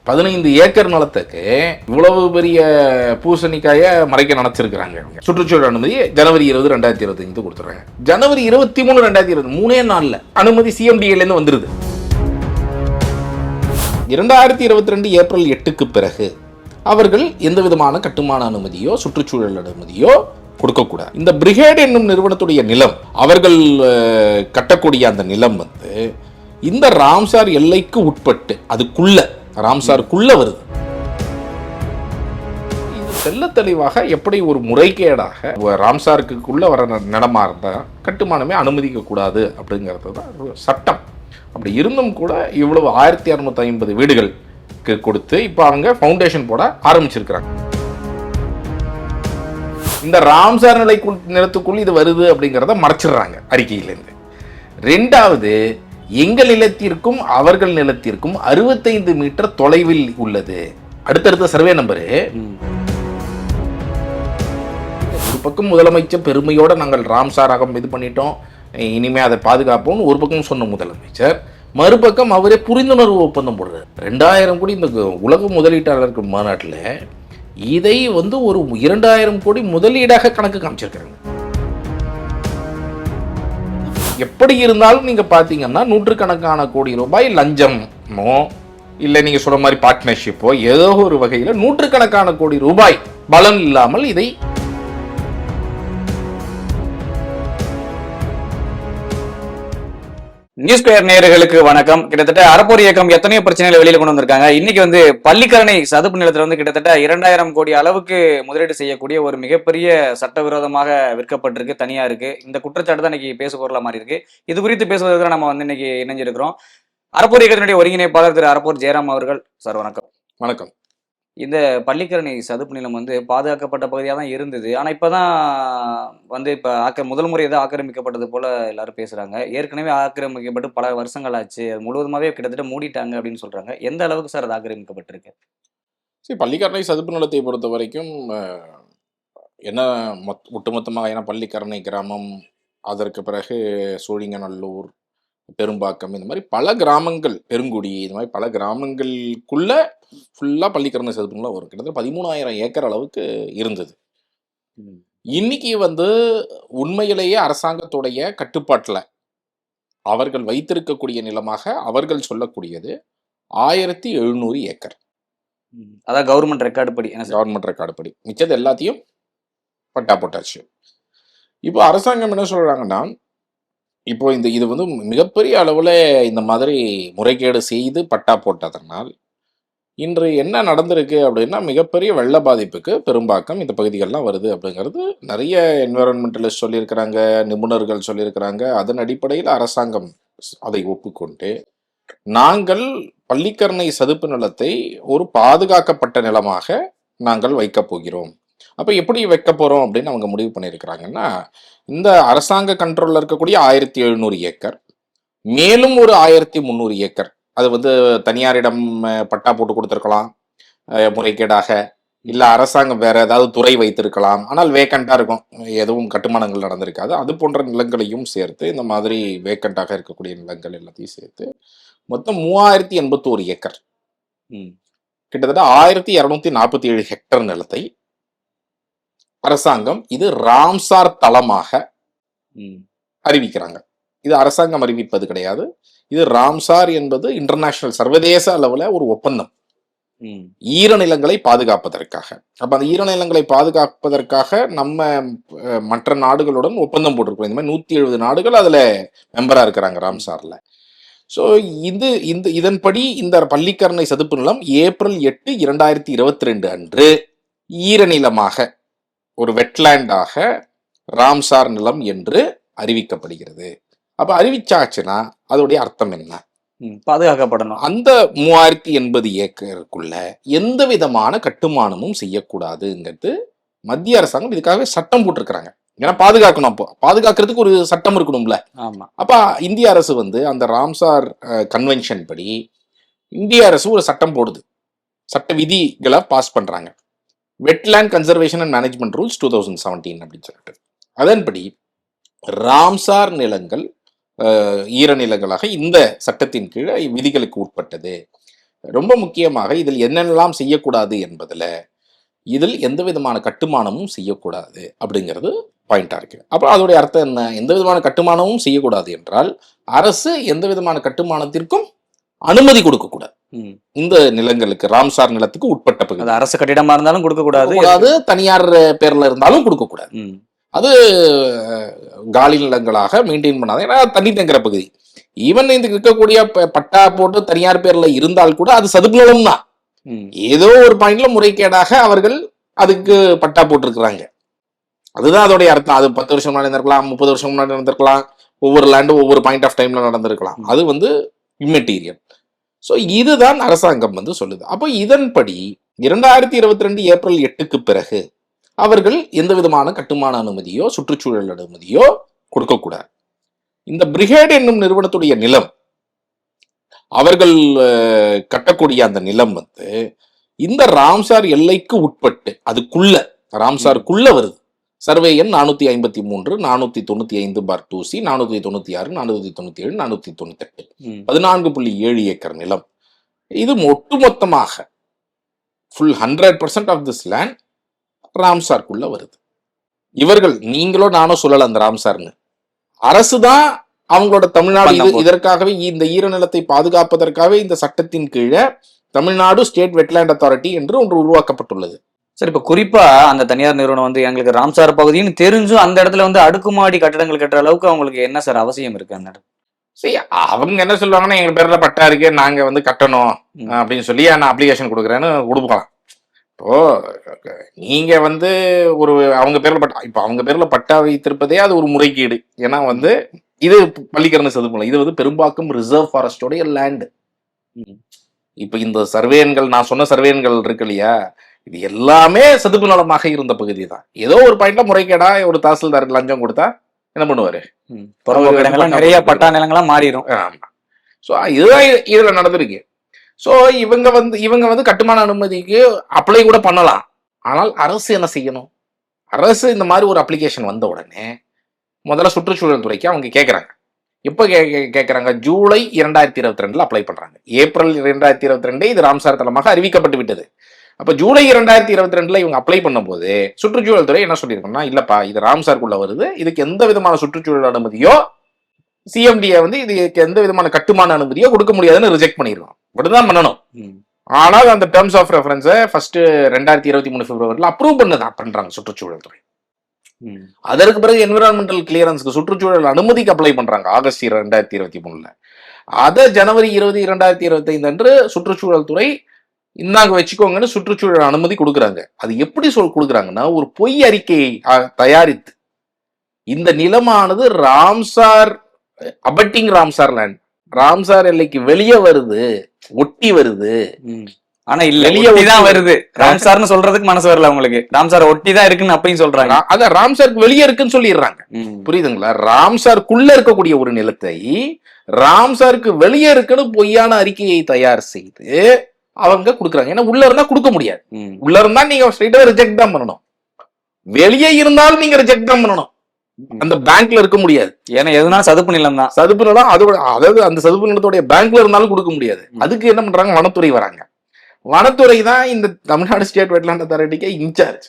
15 acre நிலத்துக்கு இவ்வளவு பெரிய பூசணிக்காயை மறைக்க நினைச்சிருக்கிறாங்க. சுற்றுச்சூழல் அனுமதி ஜனவரி 20, 2025 கொடுத்துறாங்க. ஜனவரி 23, 2020 3 நாள்ல அனுமதி சிஎம்டிஏலேருந்து வந்துருது. 2022 ஏப்ரல் 8க்கு பிறகு அவர்கள் எந்த விதமான கட்டுமான அனுமதியோ சுற்றுச்சூழல் அனுமதியோ கொடுக்கக்கூடாது. இந்த பிரிகேட் என்னும் நிறுவனத்துடைய நிலம், அவர்கள் கட்டக்கூடிய அந்த நிலம் இந்த ராம்சார் எல்லைக்கு உட்பட்டு அதுக்குள்ள ராம்சாருக்குள்ள வருது. இது தெல்ல தெளிவாக எப்படி ஒரு முறைகேடாக ராம்சாருக்குள்ள வர நிலமா இருந்தா கட்டுமானமே அனுமதிக்க கூடாது அப்படிங்கிறது தான் சட்டம். அப்படி இருந்தும் கூட இவ்வளவு 1650 வீடுகளுக்கு கொடுத்து இப்போ அவங்க ஃபவுண்டேஷன் போட ஆரம்பிச்சிருக்கிறாங்க. இந்த ராம்சார் நிலத்துக்குள் இது வருது அப்படிங்கிறத மறைச்சிடுறாங்க அறிக்கையிலேருந்து. ரெண்டாவது, எங்கள் நிலத்திற்கும் அவர்கள் நிலத்திற்கும் 65 மீட்டர் தொலைவில் உள்ளது. அடுத்தடுத்த சர்வே நம்பரு. ஒரு பக்கம் முதலமைச்சர் பெருமையோட நாங்கள் ராம்சாராகம் இது பண்ணிட்டோம், இனிமே அதை பாதுகாப்போம் ஒரு பக்கம் சொன்ன முதலமைச்சர், மறுபக்கம் அவரே புரிந்துணர்வு ஒப்பந்தம் போடுறாரு. 2000 கோடி இந்த உலக முதலீட்டாளர்கள் மாநாட்டில் இதை ஒரு 2000 கோடி முதலீடாக கணக்கு காமிச்சிருக்காங்க. எப்படி இருந்தாலும் நீங்க பாத்தீங்கன்னா நூற்றுக்கணக்கான கோடி ரூபாய் லஞ்சமோ இல்லை நீங்க சொல்ற மாதிரி பார்ட்னர்ஷிப்போ ஏதோ ஒரு வகையில் நூற்றுக்கணக்கான கோடி ரூபாய் பலன் இல்லாமல் இதை நியூஸ் ஸ்கொயர் நேயர்களுக்கு வணக்கம். கிட்டத்தட்ட அறப்போர் இயக்கம் எத்தனையோ பிரச்சனைகளை வெளியில கொண்டு வந்திருக்காங்க. இன்னைக்கு பள்ளிக்கரணை சதுப்பு நிலத்துல கிட்டத்தட்ட 2000 கோடி அளவுக்கு முதலீடு செய்யக்கூடிய ஒரு மிகப்பெரிய சட்டவிரோதமாக விற்கப்பட்டிருக்கு, தனியா இருக்கு. இந்த குற்றச்சாட்டு தான் இன்னைக்கு பேசு பொருளா மாறி இருக்கு. இது குறித்து பேசுவதற்கு நம்ம இன்னைக்கு இணைஞ்சிருக்கிறோம். அறப்போர் இயக்கத்தினுடைய ஒருங்கிணைப்பாளர் திரு அறப்போர் ஜெயராம் அவர்கள். சார் வணக்கம். வணக்கம். இந்த பள்ளிக்கரணை சதுப்பு நிலம் பாதுகாக்கப்பட்ட பகுதியாக தான் இருந்தது. ஆனால் இப்போதான் இப்போ முதல் முறை தான் ஆக்கிரமிக்கப்பட்டது போல எல்லாரும் பேசுறாங்க. ஏற்கனவே ஆக்கிரமிக்கப்பட்டு பல வருஷங்கள் ஆச்சு, அது முழுவதுமாவே கிட்டத்தட்ட மூடிட்டாங்க அப்படின்னு சொல்றாங்க. எந்த அளவுக்கு சார் அது ஆக்கிரமிக்கப்பட்டிருக்கு? சரி, பள்ளிக்கரணை சதுப்பு நிலத்தை பொறுத்த வரைக்கும் என்ன ஒட்டுமொத்தமாக, ஏன்னா பள்ளிக்கரணை கிராமம், அதற்கு பிறகு சோழிங்கநல்லூர், பெரும்பாக்கம், இந்த மாதிரி பல கிராமங்கள், பெருங்குடி, இந்த மாதிரி பல கிராமங்களுக்குள்ள ஃபுல்லாக பள்ளிக்கரணை சதுப்பு நிலம் வரும். கிட்டத்தட்ட 13,000 ஏக்கர் அளவுக்கு இருந்தது. இன்னைக்கு உண்மையிலேயே அரசாங்கத்துடைய கட்டுப்பாட்டில் அவர்கள் வைத்திருக்கக்கூடிய நிலமாக அவர்கள் சொல்லக்கூடியது 1700 ஏக்கர். அதான் கவர்மெண்ட் ரெக்கார்டு படி. கவர்மெண்ட் ரெக்கார்டு படி மிச்சது எல்லாத்தையும் பட்டா போட்டாச்சு. இப்போ அரசாங்கம் என்ன சொல்றாங்கன்னா, இப்போ இது மிகப்பெரிய அளவில் இந்த மாதிரி முறைகேடு செய்து பட்டா போட்டதனால் இன்று என்ன நடந்திருக்கு அப்படின்னா, மிகப்பெரிய வெள்ள பாதிப்புக்கு பெரும்பாக்கம் இந்த பகுதிகள்லாம் வருது அப்படிங்கிறது நிறைய என்விரான்மெண்டலிஸ்ட் சொல்லியிருக்கிறாங்க, நிபுணர்கள் சொல்லியிருக்கிறாங்க. அதன் அடிப்படையில் அரசாங்கம் அதை ஒப்புக்கொண்டு நாங்கள் பள்ளிக்கரணை சதுப்பு நிலத்தை ஒரு பாதுகாக்கப்பட்ட நிலமாக நாங்கள் வைக்கப் போகிறோம். அப்போ எப்படி வைக்க போகிறோம் அப்படின்னு அவங்க முடிவு பண்ணியிருக்கிறாங்கன்னா, இந்த அரசாங்க கண்ட்ரோலில் இருக்கக்கூடிய 1700 ஏக்கர், மேலும் ஒரு 1300 ஏக்கர், அது தனியாரிடம் பட்டா போட்டு கொடுத்துருக்கலாம் முறைகேடாக, இல்லை அரசாங்கம் வேற ஏதாவது துறை வைத்திருக்கலாம், ஆனால் வேக்கண்டாக இருக்கும், எதுவும் கட்டுமானங்கள் நடந்திருக்காது. அது போன்ற நிலங்களையும் சேர்த்து, இந்த மாதிரி வேக்கண்டாக இருக்கக்கூடிய நிலங்கள் எல்லாத்தையும் சேர்த்து மொத்தம் 3081 ஏக்கர், கிட்டத்தட்ட 1247 ஹெக்டர் நிலத்தை அரசாங்கம் இது ராம்சார் தளமாக அறிவிக்கிறாங்க. இது அரசாங்கம் அறிவிப்பது கிடையாது. இது ராம்சார் என்பது இன்டர்நேஷனல், சர்வதேச அளவில் ஒரு ஒப்பந்தம், ஈரநிலங்களை பாதுகாப்பதற்காக. அப்ப அந்த ஈரநிலங்களை பாதுகாப்பதற்காக நம்ம மற்ற நாடுகளுடன் ஒப்பந்தம் போட்டிருக்கோம். இந்த மாதிரி 170 நாடுகள் அதுல மெம்பரா இருக்கிறாங்க ராம்சார்ல. ஸோ இதன்படி இந்த பள்ளிக்கரணை சதுப்பு நிலம் ஏப்ரல் 8, 2022 அன்று ஈரநிலமாக, ஒரு வெட்லேண்டாக ராம்சார் நிலம் என்று அறிவிக்கப்படுகிறது. அப்ப அறிவிச்சாச்சுன்னா அதோடைய அர்த்தம் என்ன? பாதுகாக்கப்படணும். அந்த 3080 ஏக்கருக்குள்ள எந்த விதமான கட்டுமானமும் செய்யக்கூடாதுங்கிறது மத்திய அரசாங்கம் இதுக்காகவே சட்டம் போட்டிருக்கிறாங்க. ஏன்னா பாதுகாக்கணும், அப்போ பாதுகாக்கிறதுக்கு ஒரு சட்டம் இருக்கணும்ல. அப்ப இந்திய அரசு அந்த ராம்சார் கன்வென்ஷன் படி இந்திய அரசு ஒரு சட்டம் போடுது, சட்ட விதிகளை பாஸ் பண்றாங்க. Wetland conservation and management rules 2017 அப்படின்னு சொல்லிட்டு, அதன்படி ராம்சார் நிலங்கள் ஈரநிலங்களாக இந்த சட்டத்தின் கீழே விதிகளுக்கு உட்பட்டது. ரொம்ப முக்கியமாக இதில் என்னென்னலாம் செய்யக்கூடாது என்பதுல இதில் எந்த விதமான கட்டுமானமும் செய்யக்கூடாது அப்படிங்கிறது பாயிண்டா இருக்கு. அப்போ அதோடைய அர்த்தம் என்ன? எந்த விதமான கட்டுமானமும் செய்யக்கூடாது என்றால் அரசு எந்த விதமான கட்டுமானத்திற்கும் அனுமதி கொடுக்கக்கூடாது. இந்த நிலங்களுக்கு, ராம்சார் நிலத்துக்கு உட்பட்ட பகுதி, அது அரசு கட்டிடமா இருந்தாலும் கொடுக்க கூடாது, தனியார் பேர்ல இருந்தாலும் கொடுக்க கூடாது. அது காலி நிலங்களாக மெயின்டைன் பண்ணாது. ஏன்னா தண்ணி தேங்குற பகுதி. ஈவன் இந்த இருக்கக்கூடிய பட்டா போட்டு தனியார் பேர்ல இருந்தால் கூட அது சதுப்பு நிலம் தான். ஏதோ ஒரு பாயிண்ட்ல முறைகேடாக அவர்கள் அதுக்கு பட்டா போட்டிருக்கிறாங்க. அதுதான் அதோடைய அர்த்தம். அது 10 வருஷம் முன்னாடி நடந்திருக்கலாம், 30 வருஷம் முன்னாடி நடந்திருக்கலாம், ஒவ்வொரு லேண்டும் ஒவ்வொரு பாயிண்ட் ஆஃப் டைம்ல நடந்திருக்கலாம். அது இம்மெட்டீரியல். ஸோ இதுதான் அரசாங்கம் சொல்லுது. அப்போ இதன்படி 2022 ஏப்ரல் 8க்கு பிறகு அவர்கள் எந்த விதமான கட்டுமான அனுமதியோ சுற்றுச்சூழல் அனுமதியோ கொடுக்கக்கூடாது. இந்த பிரிகேட் என்னும் நிறுவனத்துடைய நிலம், அவர்கள் கட்டக்கூடிய அந்த நிலம் இந்த ராம்சார் எல்லைக்கு உட்பட்டு அதுக்குள்ள ராம்சாருக்குள்ள வருது. சர்வே எண் 453, 495/2C, 496, 497, 498, 14.7 ஏக்கர் நிலம். இது ஒட்டுமொத்தமாக ஃபுல் 100% ஆஃப் திஸ் லேண்ட் ராம்சார்க்குள்ள வருது. இவர்கள், நீங்களோ நானோ சொல்லல அந்த ராம்சார்னு, அரசுதான் அவங்களோட தமிழ்நாடு இதற்காகவே இந்த ஈரநிலத்தை பாதுகாப்பதற்காகவே இந்த சட்டத்தின் கீழே தமிழ்நாடு ஸ்டேட் வெட்லேண்ட் அத்தாரிட்டி என்று ஒன்று உருவாக்கப்பட்டுள்ளது. சரி, இப்ப குறிப்பா அந்த தனியார் நிறுவனம் எங்களுக்கு ராம்சார் பகுதின்னு தெரிஞ்சும் அந்த இடத்துல அடுக்குமாடி கட்டடங்கள் கட்டுற அளவுக்கு அவங்களுக்கு என்ன சார் அவசியம் இருக்கு அந்த இடத்துல? சரி, அவங்க என்ன சொல்லுவாங்கன்னா, எங்க பேர்ல பட்டா இருக்கு, நாங்க கட்டணும் அப்படின்னு சொல்லி நான் அப்ளிகேஷன் கொடுக்குறேன்னு கொடுக்கலாம். இப்போ நீங்க ஒரு அவங்க பேர்ல பட்டா, இப்ப அவங்க பேர்ல பட்டா வைத்திருப்பதே அது ஒரு முறைகேடு. ஏன்னா இது பள்ளிக்கரணை சதுப்பு, இது பெரும்பாக்கம் ரிசர்வ் ஃபாரஸ்டோடைய லேண்டு. இப்ப இந்த சர்வேன்கள், நான் சொன்ன சர்வேன்கள் இருக்கு இல்லையா, இது எல்லாமே சதுப்பு நிலமாக இருந்த பகுதி தான். ஏதோ ஒரு பாயிண்ட்ல முறைகேடா ஒரு தாசில்தாருக்கு லஞ்சம் கொடுத்தா என்ன பண்ணுவாரு, நிறைய பட்டா நிலங்களா மாறிடும். சோ இதுதான் இதுல நடந்திருக்கு. சோ இவங்க கட்டுமான அனுமதிக்கு அப்ளை கூட பண்ணலாம். ஆனால் அரசு என்ன செய்யணும்? அரசு இந்த மாதிரி ஒரு அப்ளிகேஷன் வந்த உடனே முதல்ல சுற்றுச்சூழல் துறைக்கு அவங்க கேட்கறாங்க. எப்ப கேட்கறாங்க? ஜூலை 2022 அப்ளை பண்றாங்க. ஏப்ரல் 2022 இது ராம்சார் தலமாக அறிவிக்கப்பட்டு விட்டது. அப்ப ஜூலை 2022 இவங்க அப்ளை பண்ணும் போது சுற்றுச்சூழல் துறை என்ன சொல்லியிருக்கோம்னா, இல்லப்பா இது ராம்சார்க்குள்ள வருது, இதுக்கு எந்த விதமான சுற்றுச்சூழல் அனுமதியோ சிஎம்டிஏ இதுக்கு எந்த விதமான கட்டுமான அனுமதியோ கொடுக்க முடியாதுன்னு ரிஜெக்ட் பண்ணிருக்கோம். இப்படிதான் பண்ணணும். ஆனால் அந்த டேர்ம்ஸ் ஆஃப் ரெஃபரன்ஸை ஃபர்ஸ்ட் 2023 பிப்ரவரியில் அப்ரூவ் பண்றாங்க சுற்றுச்சூழல் துறை. அதற்கு பிறகு என்விரான்மெண்டல் கிளியரன்ஸ்க்கு சுற்றுச்சூழல் அனுமதிக்கு அப்ளை பண்றாங்க ஆகஸ்ட் 2023. அதை ஜனவரி 20, 2025 அன்று சுற்றுச்சூழல் துறை இந்தாங்க வச்சுக்கோங்கன்னு சுற்றுச்சூழல் அனுமதி கொடுக்குறாங்க. அது எப்படி கொடுக்குறாங்கன்னா, ஒரு பொய் அறிக்கையை தயாரித்து இந்த நிலமானது ராம்சார் அபட்டிங் ராம்சார் லேண்ட், ராம்சார் எல்லைக்கு வெளியே வருது, ஒட்டி வருது. ஆனா இல்ல, வெளியேதான் வருது. ராம்சார்னு சொல்றதுக்கு மனசு வரல அவங்களுக்கு. ராம்சார் ஒட்டி தான் இருக்குன்னு அப்படின்னு சொல்றாங்க. அதான் ராம்சாருக்கு வெளியே இருக்குன்னு சொல்லிடுறாங்க. புரியுதுங்களா? ராம்சாருக்குள்ள இருக்கக்கூடிய ஒரு நிலத்தை ராம்சாருக்கு வெளியே இருக்குன்னு பொய்யான அறிக்கையை தயார் செய்து அவங்க கொடுக்குறாங்க. ஏன்னா உள்ள இருந்தா கொடுக்க முடியாது. உள்ள இருந்தா நீங்க ஸ்ட்ரைட்டா ரிஜெக்ட் தான் பண்ணணும். வெளியே இருந்தாலும் நீங்க ரிஜெக்ட் தான் பண்ணணும். அந்த பேங்க்ல இருக்க முடியாது. ஏன்னா எதுனா சதுப்பு நிலம் தான். சதுப்பு நிலம், அதாவது அந்த சதுப்பு நிலத்தோடைய பேங்க்ல இருந்தாலும் கொடுக்க முடியாது. அதுக்கு என்ன பண்றாங்க? வனத்துறை வராங்க. வனத்துறை தான் இந்த தமிழ்நாடு ஸ்டேட் வெட்லேண்ட் அத்தாரிட்டிக்கு இன்சார்ஜ்.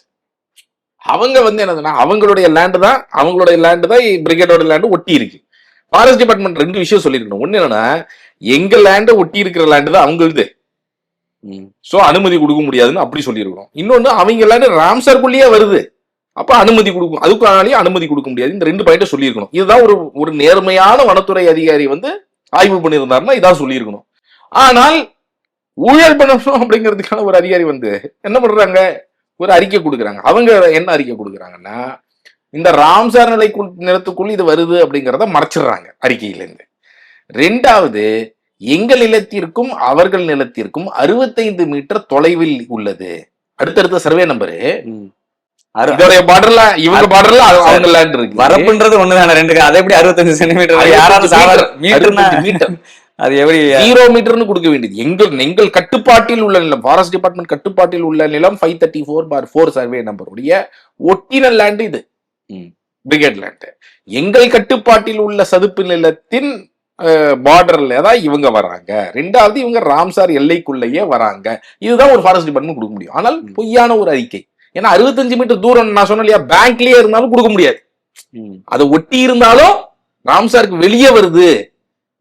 அவங்க என்னதுன்னா, அவங்களுடைய லேண்டு தான் பிரிகேடோட லேண்டு ஒட்டி இருக்கு. ஃபாரஸ்ட் டிபார்ட்மெண்ட் 2 விஷயம் சொல்லிருக்கணும். ஒண்ணு என்னன்னா, எங்க லேண்டு ஒட்டி இருக்கிற லேண்டு தான் அவங்களுக்கு, சோ அனுமதி கொடுக்க முடியாதுன்னு அப்படி சொல்லியிருக்கணும். இன்னொன்னு, அவங்க லேண்டு ராம்சார்க்குள்ளேயே வருது, அப்ப அனுமதி கொடுக்கும், அதுக்கானாலேயே அனுமதி கொடுக்க முடியாது. இந்த 2 பாயிண்ட் சொல்லியிருக்கணும். இதுதான் ஒரு நேர்மையான வனத்துறை அதிகாரி ஆய்வு பண்ணியிருந்தாருன்னா இதான் சொல்லியிருக்கணும். ஆனால் ஊழல் பண்ணணும் அப்படிங்கிறதுக்கான ஒரு அதிகாரி என்ன பண்றாங்க? ஒரு அறிக்கை கொடுக்குறாங்க. அவங்க என்ன அறிக்கை கொடுக்குறாங்கன்னா, இந்த ராம்சார் நிலத்துக்குள் இது வருது அப்படிங்கிறத மறைச்சிடுறாங்க அறிக்கையிலிருந்து. 2வது, எங்கள் நிலத்திற்கும் அவர்கள் நிலத்திற்கும் 65 மீட்டர் தொலைவில் உள்ளது. அடுத்தடுத்த சர்வே நம்பரு, இதோடைய பார்டர்ல இவங்க பார்டர்ல அவங்க லேண்ட் இருக்கு. வரப்புன்றது ஒண்ணுதானே ரெண்டுக்கு. அதை எப்படி 65 சென்டிமீட்டர்? யாராவது மீட்டர் அது எப்படி 0 மீட்டர்னு கொடுக்க வேண்டியது? எங்கள் கட்டுப்பாட்டில் உள்ள நிலம், ஃபாரஸ்ட் டிபார்ட்மெண்ட் கட்டுப்பாட்டில் உள்ள நிலம் 534/4 சர்வே நம்பர் உடைய ஒட்டின லேண்ட் இது, பிரிகேட் லேண்ட். எங்கள் கட்டுப்பாட்டில் உள்ள சதுப்பு நிலத்தின் பார்டர்ல தான் இவங்க வராங்க, ரெண்டாவது இவங்க ராம்சார் எல்லைக்குள்ளேயே வராங்க. இதுதான் ஒரு ஃபாரஸ்ட் டிபார்ட்மெண்ட் கொடுக்க முடியும். ஆனால் பொய்யான ஒரு அறிக்கை. ஏன்னா 65 மீட்டர் தூரம் நான் சொன்னேன் இல்லையா, பேங்க்லயே இருந்தாலும் கொடுக்க முடியாது. அதை ஒட்டி இருந்தாலும் ராம்சாருக்கு வெளியே வருது,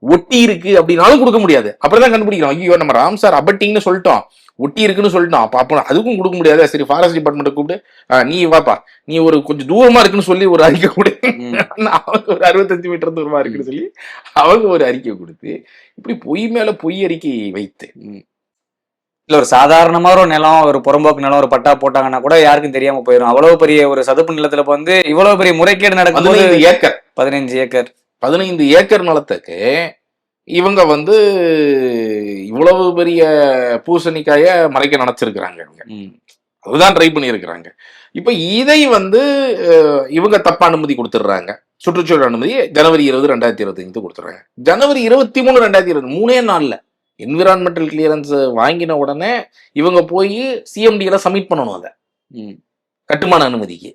ஒட்டி இருக்கு அப்படின்னாலும் கொடுக்க முடியாது. அப்படிதான் கண்டுபிடிக்கிறோம். ஐயோ நம்ம ராம்சார் அபட்டிங்னு சொல்லிட்டோம், ஒட்டி இருக்குன்னு சொல்லிட்டோம், அப்ப அதுக்கும் கொடுக்க முடியாது. சரி ஃபாரஸ்ட் டிபார்ட்மெண்ட் கூப்பிட்டு நீ வாப்பா, நீ ஒரு கொஞ்சம் தூரமா இருக்குன்னு சொல்லி ஒரு அறிக்கை கொடு, அவங்க ஒரு 65 மீட்டர் தூரமா இருக்குன்னு சொல்லி அவங்க ஒரு அறிக்கை கொடுத்து, இப்படி பொய் மேல பொய் அறிக்கை வைத்து, இல்ல ஒரு சாதாரணமா ஒரு நிலம், ஒரு புறம்போக்கு நிலம், ஒரு பட்டா போட்டாங்கன்னா கூட யாருக்கும் தெரியாம போயிடும். அவ்வளவு பெரிய ஒரு சதுப்பு நிலத்துல வந்து இவ்வளவு பெரிய முறைகேடு நடக்கும்போது 15 ஏக்கர் 15 ஏக்கர் 15 ஏக்கர் நிலத்துக்கு இவங்க வந்து இவ்வளவு பெரிய பூசணிக்காய மறைக்க நினைச்சிருக்கிறாங்க. அதுதான் ட்ரை பண்ணியிருக்கிறாங்க. இப்ப இதை வந்து இவங்க தப்பா அனுமதி கொடுத்துடுறாங்க. சுற்றுச்சூழல் அனுமதி ஜனவரி 20, 2025 கொடுத்துறாங்க. ஜனவரி 23, 2020 3 நாள்ல என்விரான்மெண்டல் கிளியரன்ஸ் வாங்கின உடனே இவங்க போய் சிஎம்டில சப்மிட் பண்ணணும். அதை கட்டுமான அனுமதிக்கு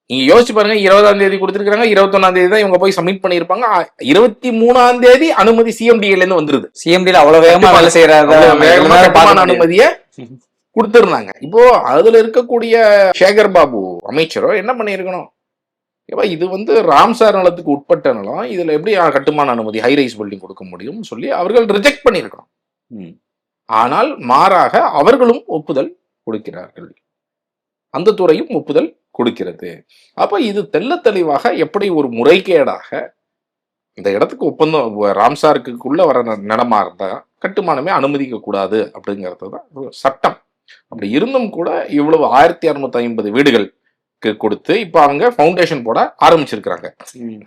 நீங்க யோசிச்சு பாருங்க. 20ஆம் தேதி கொடுத்திருக்காங்க, 21ஆம் தேதி தான் இவங்க போய் சப்மிட் பண்ணிருப்பாங்க. 23ஆம் தேதி அனுமதி சிஎம்டில இருந்து வந்துருது. சிஎம்டில அவ்வளவு வேகமா வேலை செய்யறாங்க, கட்டுமான அனுமதியை கொடுத்திருந்தாங்க. இப்போ அதுல இருக்கக்கூடிய சேகர் பாபு அமைச்சரோ என்ன பண்ணிருக்கணும், இது வந்து ராம்சார் நிலத்துக்கு உட்பட்ட நிலம், இதுல எப்படி கட்டுமான அனுமதி ஹைரைஸ் பில்டிங் கொடுக்க முடியும் சொல்லி அவர்கள் ரிஜெக்ட் பண்ணிருக்கணும். ஆனால் மாறாக அவர்களும் ஒப்புதல் கொடுக்கிறார்கள், அந்த துறையும் ஒப்புதல் கொடுக்கிறது. அப்ப இது தெள்ள தெளிவாக எப்படி ஒரு முறைகேடாக இந்த இடத்துக்கு ஒப்பந்தம் ராம்சாருக்குள்ள வர நிலமா இருந்தா கட்டுமானமே அனுமதிக்க கூடாது அப்படிங்கிறது தான் சட்டம். அப்படி இருந்தும் கூட இவ்வளவு 1650 வீடுகளுக்கு கொடுத்து இப்ப அவங்க ஃபவுண்டேஷன் போட ஆரம்பிச்சிருக்கிறாங்க.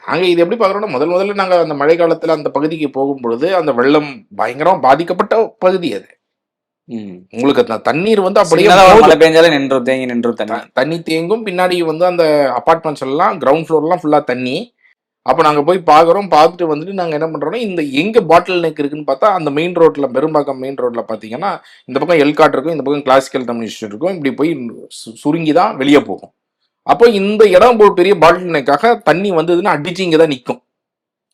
நாங்க இது எப்படி பாக்குறோம்னா, முதல்ல நாங்க அந்த மழை காலத்துல அந்த பகுதிக்கு போகும் பொழுது அந்த வெள்ளம் பயங்கரம் பாதிக்கப்பட்ட பகுதி அது. உங்களுக்கு தண்ணீர் வந்து அப்படியே மழை பெஞ்சாலே தேங்கி நின்று தண்ணி தேங்கும். பின்னாடி வந்து அந்த அபார்ட்மெண்ட்ஸ் எல்லாம் கிரவுண்ட் ஃப்ளோர் எல்லாம் ஃபுல்லா தண்ணி. அப்ப நாங்க போய் பாக்குறோம், பார்த்துட்டு வந்துட்டு நாங்க என்ன பண்றோம்னா, இந்த எங்க பாட்டில் நெக் இருக்குன்னு பார்த்தா அந்த மெயின் ரோட்ல, பெரும்பாக்கம் மெயின் ரோட்ல பாத்தீங்கன்னா இந்த பக்கம் எல்காட் இருக்கும், இந்த பக்கம் கிளாசிக்கல் தமிழ் இன்ஸ்டியூட் இருக்கும், இப்படி போய் சுருங்கிதான் வெளியே போகும். அப்போ இந்த இடம் ஒரு பெரிய பாட்டில் நெக்காக தண்ணி வந்ததுன்னா அடிச்சு இங்கதான் நிற்கும்.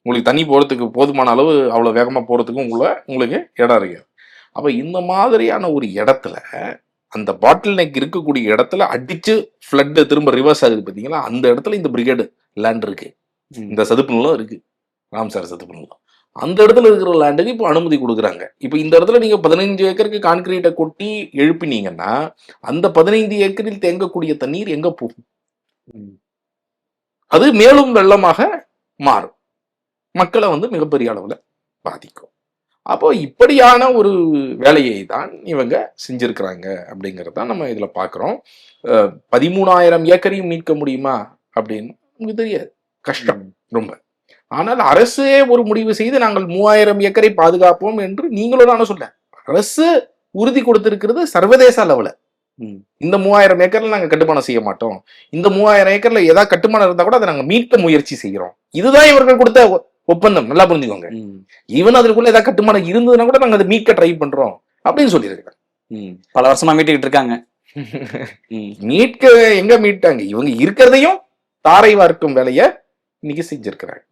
உங்களுக்கு தண்ணி போறதுக்கு போதுமான அளவு அவ்வளவு வேகமா போறதுக்கும் உங்களுக்கு இடம் இருக்கு. அப்ப இந்த மாதிரியான ஒரு இடத்துல, அந்த பாட்டில் நெக் இருக்கக்கூடிய இடத்துல அடிச்சு ஃப்ளட் திரும்ப ரிவர்ஸ் ஆகுது பாத்தீங்களா, அந்த இடத்துல இந்த பிரிகேடு லேண்ட் இருக்கு, இந்த சதுப்பு நிலம் இருக்கு, ராம்சார் சதுப்பு நிலம். அந்த இடத்துல இருக்கிற லேண்டுக்கு இப்போ அனுமதி கொடுக்குறாங்க. இப்போ இந்த இடத்துல நீங்க 15 ஏக்கருக்கு கான்கிரீட்டை கொட்டி எழுப்பினீங்கன்னா அந்த 15 ஏக்கரில் தேங்கக்கூடிய தண்ணீர் எங்க போகும்? அது மேலும் வெள்ளமாக மாறும், மக்களை வந்து மிகப்பெரிய அளவுல பாதிக்கும். அப்போ இப்படியான ஒரு வேலையை தான் இவங்க செஞ்சிருக்கிறாங்க அப்படிங்கறத நம்ம இதுல பாக்குறோம். 13,000 ஏக்கரையும் மீட்க முடியுமா அப்படின்னு நமக்கு தெரியாது, கஷ்டம் ரொம்ப. ஆனால் அரசே ஒரு முடிவு செய்து நாங்கள் 3000 ஏக்கரை பாதுகாப்போம் என்று நீங்களும் நானும் சொல்ல, அரசு உறுதி கொடுத்திருக்கிறது சர்வதேச அளவுல. இந்த 3000 ஏக்கர்ல நாங்க கட்டுமானம் செய்ய மாட்டோம், இந்த 3000 ஏக்கர்ல ஏதாவது கட்டுமானம் இருந்தா கூட அதை நாங்க மீட்க முயற்சி செய்கிறோம், இதுதான் இவர்கள் கொடுத்த ஒப்பந்தம். நல்லா புரிஞ்சுக்கோங்க. ஈவன் அதுக்குள்ள ஏதாவது கட்டுமானம் இருந்ததுன்னா கூட நாங்க அதை மீட்க ட்ரை பண்றோம் அப்படின்னு சொல்லியிருக்காங்க. பல வருஷமா மீட்டுக்கிட்டு இருக்காங்க. மீட்க எங்க மீட்டாங்க, இவங்க இருக்கிறதையும் தாரை வார்க்கும் வேலைய இன்னைக்கு செஞ்சிருக்கிறாங்க.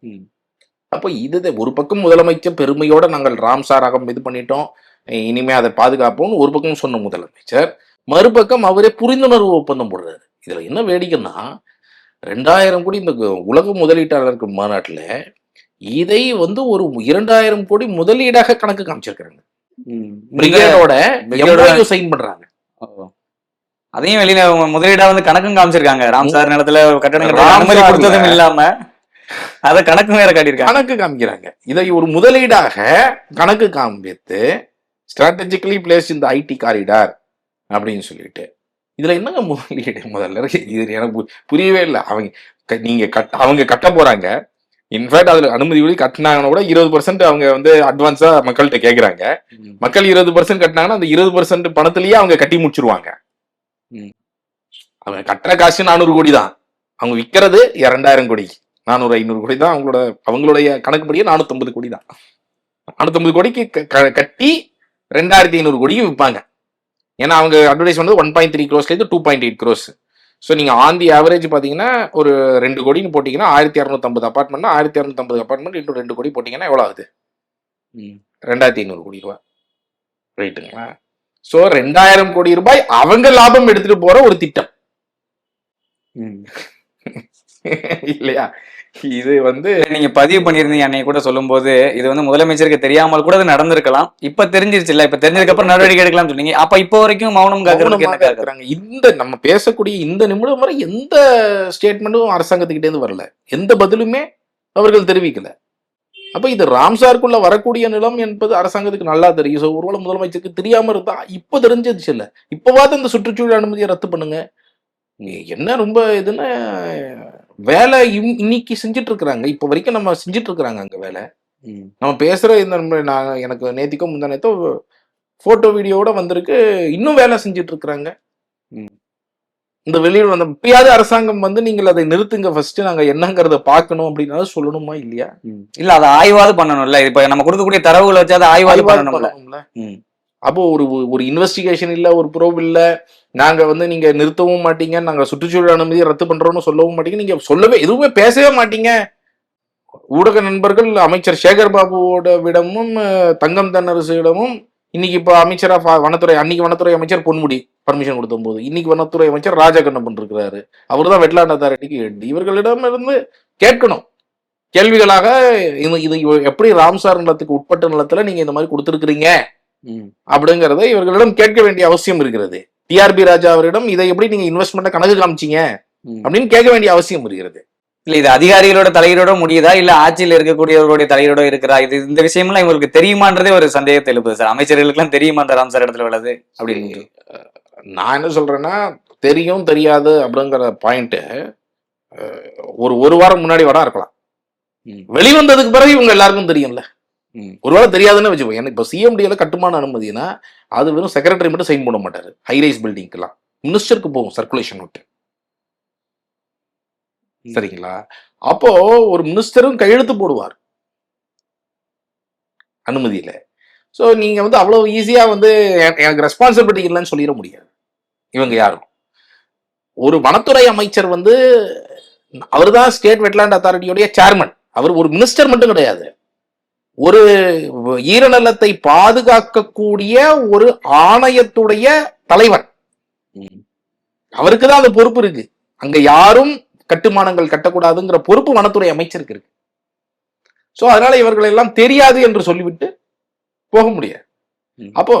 அப்போ இது ஒரு பக்கம் முதலமைச்சர் பெருமையோட நாங்கள் ராம்சாராகம் இது பண்ணிட்டோம், இனிமே அதை பாதுகாப்போம் ஒரு பக்கம் சொன்ன முதலமைச்சர், மறுபக்கம் அவரே புரிந்துணர்வு ஒப்பந்தம் போடுறாரு. இதுல என்ன வேடிக்கைன்னா, 2000 கோடி இந்த உலக முதலீட்டாளருக்கு மாநாட்டுல இதை வந்து ஒரு 2000 கோடி முதலீடாக கணக்கு காமிச்சிருக்காங்க. பிரிகேடோட MOU சைன் பண்றாங்க. அதையும் வெளியில முதலீடா வந்து கணக்கும் காமிச்சிருக்காங்க. ராம்சார் நிலத்துல கட்டணங்கள் அனுமதி கொடுத்ததும் இல்லாம அத கணக்கு வேற காட்டியிருக்காங்க, கணக்கு காமிக்கிறாங்க. இதை ஒரு முதலீடாக கணக்கு காமித்து ஸ்ட்ராட்டஜிக்கலி பிளேஸ் இந்த ஐடி காரிடார் அப்படின்னு சொல்லிட்டு, இதுல என்னங்க முதலீடு? முதல்ல இது எனக்கு புரியவே இல்லை. அவங்க கட்ட போறாங்க. இன்ஃபேக்ட் அதுல அனுமதி கட்டினாங்கன்னா கூட 20% அவங்க வந்து அட்வான்ஸா மக்கள்கிட்ட கேட்கறாங்க. மக்கள் 20% கட்டினாங்கன்னா அந்த 20% பணத்திலேயே அவங்க கட்டி முடிச்சிருவாங்க. அவங்க கட்டுற காசு 400 கோடி தான், அவங்க விற்கிறது 2000 கோடி, 400, 500 கோடி தான். அவங்களுடைய கணக்குப்படியே 450 கோடி தான். 450 கோடிக்கு கட்டி 2500 கோடியும் விற்பாங்க. ஏன்னா அவங்க அட்வர்டைஸ் வந்து 1.3 crores 2.8 crores. ஸோ நீங்கள் ஆன் தி ஆவரேஜ் பார்த்தீங்கன்னா ஒரு 2 கோடின்னு போட்டிங்கன்னா 1250 அப்பார்ட்மெண்ட்னா 1250 அப்பார்ட்மெண்ட் இன்னும் 2 கோடி போட்டிங்கன்னா எவ்வளோ ஆகுது? 2500 கோடி ரூபாய் ரைட்டுங்களா? ஸோ 2000 கோடி ரூபாய் அவங்க லாபம் எடுத்துட்டு போற ஒரு திட்டம் இல்லையா? இது வந்து நீங்க பதிவு பண்ணியிருந்தீங்க அன்னைக்கு கூட சொல்லும்போது இது வந்து முதலமைச்சருக்கு தெரியாமல் கூட அது நடந்திருக்கலாம். இப்ப தெரிஞ்சிருச்சு இல்ல, இப்ப தெரிஞ்சதுக்கு அப்புறம் நடவடிக்கை எடுக்கலாம்னு சொன்னீங்க. அப்ப இப்போ வரைக்கும் மௌனம் காக்கிறதுக்கு என்ன காரணம்? இருக்கிறாங்க. இந்த நம்ம பேசக்கூடிய இந்த நிமிடம் வரை எந்த ஸ்டேட்மெண்ட்டும் அரசாங்கத்துக்கிட்டே இருந்து வரல, எந்த பதிலுமே அவர்கள் தெரிவிக்கல. அப்ப இது ராம்சாருக்குள்ள வரக்கூடிய நிலம் என்பது அரசாங்கத்துக்கு நல்லா தெரியும். ஸோ ஒருவேளை முதலமைச்சருக்கு தெரியாம இருந்தா இப்ப தெரிஞ்சிருச்சு இல்ல, இப்பவாது இந்த சுற்றுச்சூழல் அனுமதியை ரத்து பண்ணுங்க. என்ன ரொம்ப இதுன்னா வேலை இன்னைக்கு செஞ்சுட்டு இருக்கிறாங்க, இப்ப வரைக்கும் நம்ம செஞ்சுட்டு இருக்கிறாங்க அங்க வேலை. நம்ம பேசுற இந்த நான் எனக்கு நேத்திக்கோ முந்தா நேத்தோ போட்டோ வீடியோட வந்திருக்கு, இன்னும் வேலை செஞ்சுட்டு இருக்கிறாங்க. இந்த வெளியில் வந்த இப்பயாவது அரசாங்கம் வந்து நீங்கள் அதை நிறுத்துங்க, ஃபர்ஸ்ட் நாங்க என்னங்கிறத பார்க்கணும் அப்படின்னால சொல்லணுமா இல்லையா? இல்ல அதை ஆய்வாவது பண்ணணும்ல. இப்ப நம்ம கொடுக்கக்கூடிய தரவுகளை வச்சு அதை ஆய்வாவது பண்ணணும்ல. அப்போ ஒரு இன்வெஸ்டிகேஷன் இல்ல, ஒரு ப்ரோப் இல்ல, நாங்க வந்து நீங்க நிறுத்தவும் மாட்டீங்க, நாங்க சுற்றுச்சூழல் அனுமதியை ரத்து பண்றோம்னு சொல்லவும் மாட்டீங்க, நீங்க சொல்லவே எதுவுமே பேசவே மாட்டீங்க. ஊடக நண்பர்கள் அமைச்சர் சேகர் பாபுவோட விடமும் தங்கம் தென்னரசிடமும் இன்னைக்கு இப்ப அமைச்சரா வனத்துறை, அன்னைக்கு வனத்துறை அமைச்சர் பொன்முடி பர்மிஷன் கொடுத்த போது, இன்னைக்கு வனத்துறை அமைச்சர் ராஜகண்ணப்பன் இருக்கிறாரு, அவர் தான் வெட்லாண்ட் அத்தாரிட்டிக்கு ஹெட். இவர்களிடம் இருந்து கேட்கணும் கேள்விகளாக, இது எப்படி ராம்சார் நிலத்துக்கு உட்பட்ட நிலத்துல நீங்க இந்த மாதிரி கொடுத்துருக்கிறீங்க அப்படிங்கறத இவர்களிடம் கேட்க வேண்டிய அவசியம் இருக்கிறது. டிஆர்பி ராஜா அவரிடம் இதை எப்படி நீங்க இன்வெஸ்ட்மெண்ட் கணக்கு காமிச்சீங்க அப்படின்னு கேட்க வேண்டிய அவசியம் இருக்கிறது. இல்ல இது அதிகாரிகளோட தலையீடோட முடியுதா இல்ல ஆட்சியில் இருக்கக்கூடியவர்களுடைய தலையீடோட இருக்கிறா? இது இந்த விஷயம் எல்லாம் இவங்களுக்கு தெரியுமான்றதே ஒரு சந்தேகத்தை எழுப்புது சார். அமைச்சர்களுக்கு எல்லாம் தெரியுமான்ற ராம்சார் இடத்துல உள்ளது அப்படின்னு நான் என்ன சொல்றேன்னா, தெரியும் தெரியாது அப்படிங்கிற பாயிண்ட் ஒரு வாரம் முன்னாடி வர இருக்கலாம், வெளிவந்ததுக்கு பிறகு இவங்க எல்லாருக்கும் தெரியும்ல. ஒருவேளை தெரியாதுன்னு வச்சுப்போம். எனக்கு இப்போ சிஎம்டியில கட்டுமான அனுமதினா அது வெறும் செக்ரட்டரி மட்டும் சைன் பண்ண மாட்டாரு. ஹைரைஸ் பில்டிங்க்கெல்லாம் மினிஸ்டருக்கு போகும் சர்க்குலேஷன் நோட்டு, சரிங்களா? அப்போ ஒரு மினிஸ்டரும் கையெழுத்து போடுவார் அனுமதியில. ஸோ நீங்க வந்து அவ்வளவு ஈஸியா வந்து எனக்கு ரெஸ்பான்சிபிலிட்டி இல்லைன்னு சொல்லிட முடியாது இவங்க யாரும். ஒரு வனத்துறை அமைச்சர் வந்து அவர் தான் ஸ்டேட் வெட்லாண்ட் அத்தாரிட்டியோடைய சேர்மன். அவர் ஒரு மினிஸ்டர் மட்டும் கிடையாது, ஒரு ஈரநிலத்தை பாதுகாக்கக்கூடிய ஒரு ஆணையத்துடைய தலைவர். அவருக்கு தான் அந்த பொறுப்பு இருக்கு. அங்க யாரும் கட்டுமானங்கள் கட்டக்கூடாதுங்கிற பொறுப்பு வனத்துறை அமைச்சருக்கு இருக்கு. சோ அதனால இவர்கள் எல்லாம் தெரியாது என்று சொல்லிவிட்டு போக முடியாது. அப்போ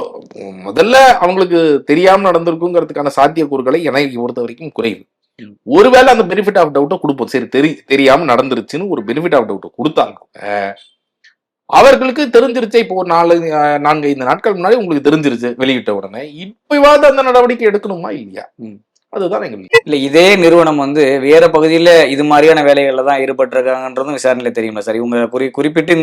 முதல்ல அவங்களுக்கு தெரியாம நடந்திருக்குங்கிறதுக்கான சாத்தியக்கூறுகளை எனக்கு பொறுத்த வரைக்கும் குறைவு. ஒருவேளை அந்த பெனிஃபிட் ஆஃப் டவுட்டை கொடுப்போம், சரி தெரியாம நடந்துருச்சுன்னு ஒரு பெனிஃபிட் ஆஃப் டவுட்டை கொடுத்தாங்க, அவர்களுக்கு தெரிஞ்சிருச்சு. இப்போ ஒரு 4-5 நாட்கள் முன்னாடி உங்களுக்கு தெரிஞ்சிருச்சு வெளியிட்ட உடனே, இப்பவாது அந்த நடவடிக்கை எடுக்கணுமா இல்லையா? அதுதான் எங்க இல்ல இதே நிறுவனம் வந்து வேற பகுதியில இது மாதிரியான வேலைகள்ல தான் ஈடுபட்டிருக்காங்கன்றதும் விசாரணையில தெரியுமா சார்? இவங்க குறிப்பிட்டு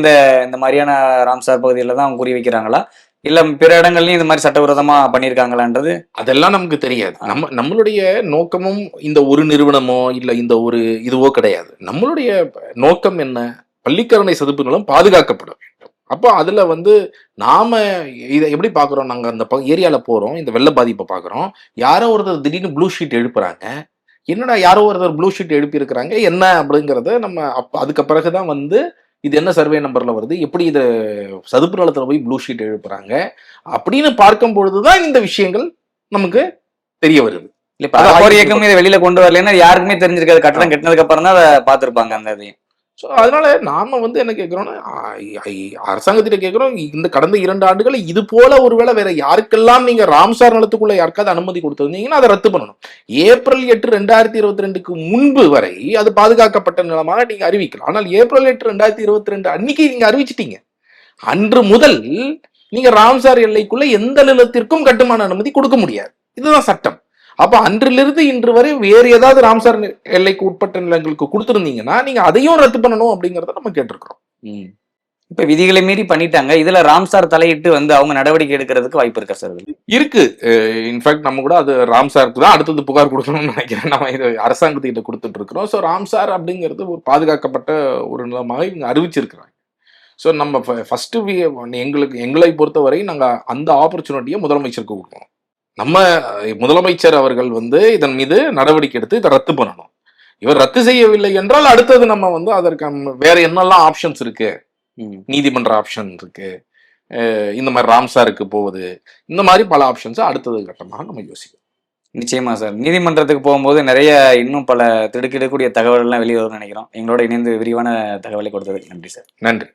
இந்த மாதிரியான ராம்சார் பகுதியில தான் அவங்க குறி வைக்கிறாங்களா இல்ல பிற இடங்கள்லயும் இந்த மாதிரி சட்டவிரோதமா பண்ணிருக்காங்களான்றது அதெல்லாம் நமக்கு தெரியாது. நம்மளுடைய நோக்கமும் இந்த ஒரு நிறுவனமோ இல்ல இந்த ஒரு இதுவோ கிடையாது. நம்மளுடைய நோக்கம் என்ன? பள்ளிக்கரணை சதுப்பு நிலம் பாதுகாக்கப்பட வேண்டும். அப்போ அதுல வந்து நாம இதை எப்படி பாக்குறோம்? நாங்க அந்த ஏரியால போறோம், இந்த வெள்ள பாதிப்பை பாக்குறோம், யாரோ ஒருத்தர் திடீர்னு ப்ளூ ஷீட் எழுப்புறாங்க. என்னடா யாரோ ஒருத்தர் ப்ளூ ஷீட் எழுப்பி இருக்கிறாங்க என்ன அப்படிங்கறத நம்ம அதுக்கு பிறகுதான் வந்து இது என்ன சர்வே நம்பர்ல வருது, எப்படி இதை சதுப்பு நிலத்துல போய் ப்ளூ ஷீட் எழுப்புறாங்க அப்படின்னு பார்க்கும் பொழுதுதான் இந்த விஷயங்கள் நமக்கு தெரிய வருது. இயக்கம் இதை வெளியில கொண்டு வரலன்னா யாருக்குமே தெரிஞ்சிருக்காது. கட்டணம் கட்டினதுக்கு அப்புறம் தான் அதை பார்த்திருப்பாங்க அந்த இதையும். ஸோ அதனால நாம வந்து என்ன கேட்கிறோம்னா, அரசாங்கத்திட்ட கேட்கிறோம், இந்த கடந்த 2 ஆண்டுகள் இது போல ஒருவேளை வேற யாருக்கெல்லாம் நீங்க ராம்சார் நிலத்துக்குள்ள யாருக்காவது அனுமதி கொடுத்திருந்தீங்கன்னா அதை ரத்து பண்ணணும். ஏப்ரல் 8, 2022க்கு முன்பு வரை அது பாதுகாக்கப்பட்ட நிலமாக நீங்க அறிவிக்கலாம். ஆனால் ஏப்ரல் 8, 2022 அன்னைக்கு நீங்க அறிவிச்சிட்டீங்க. அன்று முதல் நீங்க ராம்சார் எல்லைக்குள்ள எந்த நிலத்திற்கும் கட்டுமான அனுமதி கொடுக்க முடியாது. இதுதான் சட்டம். அப்ப அன்றிலிருந்து இன்று வரை வேறு ஏதாவது ராம்சார் எல்லைக்கு உட்பட்ட நிலங்களுக்கு கொடுத்திருந்தீங்கன்னா நீங்க அதையும் ரத்து பண்ணணும் அப்படிங்கறத நம்ம கேட்டிருக்கிறோம். இப்ப விதிகளை மீறி பண்ணிட்டாங்க, இதுல ராம்சார் தலையிட்டு வந்து அவங்க நடவடிக்கை எடுக்கிறதுக்கு வாய்ப்பு இருக்கா சார்? இருக்கு. இன்ஃபேக்ட் நம்ம கூட அது ராம்சாருக்கு தான் அடுத்தது புகார் கொடுக்கணும்னு நினைக்கிறேன். நம்ம இது அரசாங்கத்திட்ட கொடுத்துட்டு இருக்கிறோம். ஸோ ராம்சார் அப்படிங்கிறது ஒரு பாதுகாக்கப்பட்ட ஒரு நிலமாக இவங்க அறிவிச்சிருக்கிறாங்க. ஸோ நம்ம ஃபர்ஸ்ட் எங்களை பொறுத்தவரை நாங்க அந்த ஆப்பர்ச்சுனிட்டியை முதலமைச்சருக்கு கொடுக்கணும். நம்ம முதலமைச்சர் அவர்கள் வந்து இதன் மீது நடவடிக்கை எடுத்து இதை ரத்து பண்ணணும். இவர் ரத்து செய்யவில்லை என்றால் அடுத்தது நம்ம வந்து அதற்கு வேற என்னெல்லாம் ஆப்ஷன்ஸ் இருக்கு, நீதிமன்ற ஆப்ஷன் இருக்கு, இந்த மாதிரி ராம்சாருக்கு போவது, இந்த மாதிரி பல ஆப்ஷன்ஸ் அடுத்தது கட்டமாக நம்ம யோசிக்கணும். நிச்சயமா சார். நீதிமன்றத்துக்கு போகும்போது நிறைய இன்னும் பல திடுக்கிடக்கூடிய தகவல்கள்லாம் வெளியே வரும்னு நினைக்கிறோம். எங்களோட இணைந்து விரிவான தகவலை கொடுத்ததுக்கு நன்றி சார். நன்றி.